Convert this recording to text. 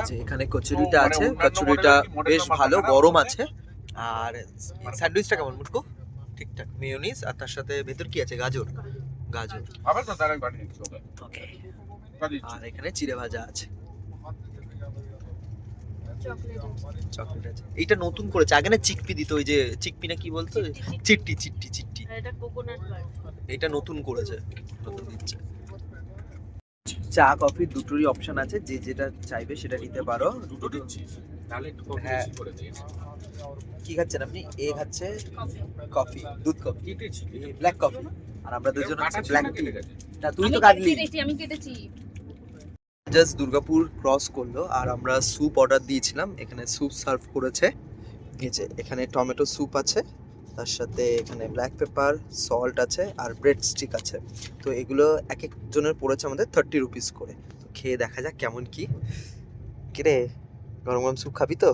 যে এখানে কচুরিটা আছে, কচুরিটা বেশ ভালো গরম আছে। আর স্যান্ডউইচটা কেমন মুটকু? ঠিকঠাক, মেয়োনিজ আর তার সাথে ভেতর কি আছে? গাজর। গাজর, ওকে। আর এখানে চিড়ে ভাজা আছে, চকলেট আছে। এইটা নতুন করেছে, আগে না চিকপি দিত, ওই যে চিকপি না কি বলতো, চিট্টি চিট্টি চিট্টি। এটা কোকোনাট বার্ফি। এটা নতুন করেছে, নতুন দিচ্ছে। চা কফি দুটোরই অপশন আছে, যে যেটা চাইবে সেটা নিতে পারো। হ্যাঁ, কি খাচ্ছেন আপনি? এ খাচ্ছে কফি, দুধ কফি, ব্ল্যাক কফি। আর আমরা দুজন হচ্ছে ব্ল্যাক টি। না তুই তো কাটলি। আমি কেটেছি। জাস্ট দুর্গাপুর ক্রস করলো আর আমরা স্যুপ অর্ডার দিয়েছিলাম, এখানে স্যুপ সার্ভ করেছে। এই যে এখানে টমেটো স্যুপ আছে, তার সাথে এখানে ব্ল্যাক পেপার, সল্ট আছে আর ব্রেড স্টিক আছে। তো এগুলো এক এক জনের পড়েছে আমাদের 30 রুপিস করে। তো খেয়ে দেখা যাক কেমন কি। কিরে, গরম গরম স্যুপ খাবি তো?